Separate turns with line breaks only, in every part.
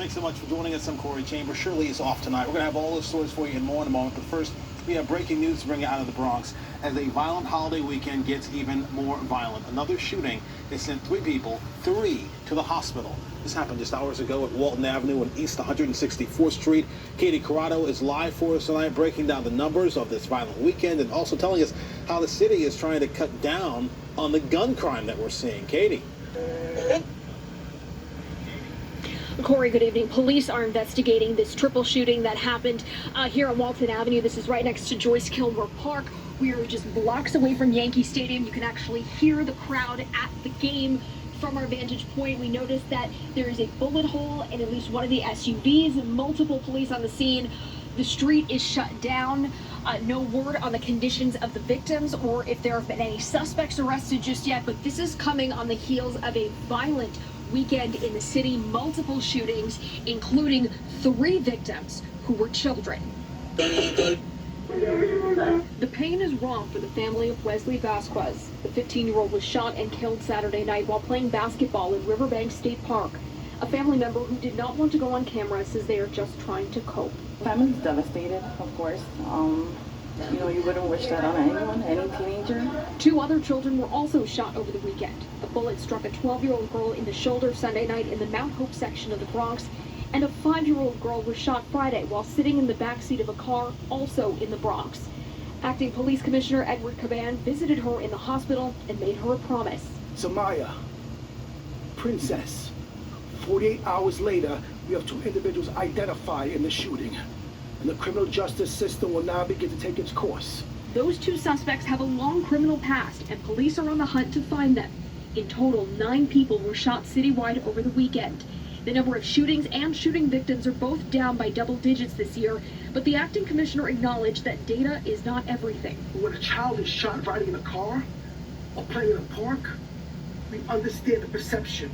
Thanks so much for joining us. I'm Corey Chambers. Shirley is off tonight. We're going to have all those stories for you and more in a moment. But first, we have breaking news to bring you out of the Bronx as a violent holiday weekend gets even more violent. Another shooting has sent 3 people, 3 to the hospital. This happened just hours ago at Walton Avenue and East 164th Street. Katie Corrado is live for us tonight, breaking down the numbers of this violent weekend and also telling us how the city is trying to cut down on the gun crime that we're seeing. Katie.
Corey, good evening. Police are investigating this triple shooting that happened here on Walton Avenue. This is right next to Joyce Kilmer Park. We are just blocks away from Yankee Stadium. You can actually hear the crowd at the game from our vantage point. We noticed that there is a bullet hole in at least one of the SUVs, multiple police on the scene. The street is shut down. No word on the conditions of the victims or if there have been any suspects arrested just yet, but this is coming on the heels of a violent weekend in the city, multiple shootings, including 3 victims who were children. The pain is raw for the family of Wesley Vasquez. The 15-year-old was shot and killed Saturday night while playing basketball in Riverbank State Park. A family member who did not want to go on camera says they are just trying to cope.
Family's devastated, of course. You know, you wouldn't wish that on anyone, any teenager.
2 other children were also shot over the weekend. A bullet struck a 12-year-old girl in the shoulder Sunday night in the Mount Hope section of the Bronx, and a 5-year-old girl was shot Friday while sitting in the backseat of a car, also in the Bronx. Acting Police Commissioner Edward Caban visited her in the hospital and made her a promise.
Samaya, Princess. 48 hours later, we have 2 individuals identified in the shooting, and the criminal justice system will now begin to take its course.
Those 2 suspects have a long criminal past, and police are on the hunt to find them. In total, 9 people were shot citywide over the weekend. The number of shootings and shooting victims are both down by double digits this year, but the acting commissioner acknowledged that data is not everything.
When a child is shot riding in a car or playing in a park, we understand the perception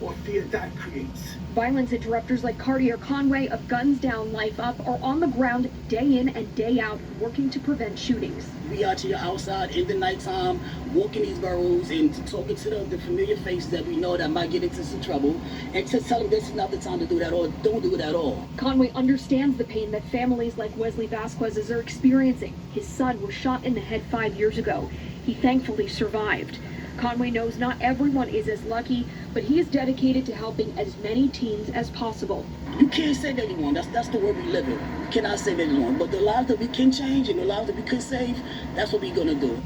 or fear that creates.
Violence interrupters like Cartier Conway of Guns Down, Life Up are on the ground day in and day out working to prevent shootings.
We out here outside in the nighttime, walking these boroughs and talking to the familiar faces that we know that might get into some trouble, and to tell them this is not the time to do that or don't do it at all.
Conway understands the pain that families like Wesley Vasquez's are experiencing. His son was shot in the head 5 years ago. He thankfully survived. Conway knows not everyone is as lucky, but he is dedicated to helping as many teens as possible.
You can't save anyone. That's the world we live in. You cannot save anyone. But the lives that we can change and the lives that we could save, that's what we're going to do.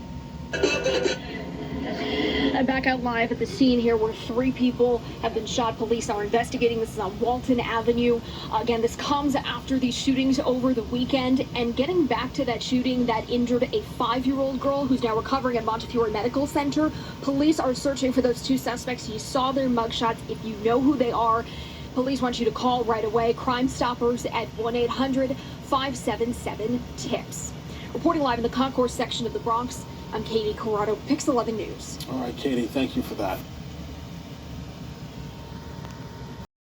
And back out live at the scene here where 3 people have been shot. Police are investigating. This is on Walton Avenue. Again, this comes after these shootings over the weekend. And getting back to that shooting that injured a 5-year-old girl who's now recovering at Montefiore Medical Center, police are searching for those 2 suspects. You saw their mugshots. If you know who they are, police want you to call right away. Crime Stoppers at 1-800-577-TIPS. Reporting live in the concourse section of the Bronx, I'm Katie Corrado, Pix 11 News.
All right, Katie, thank you for that.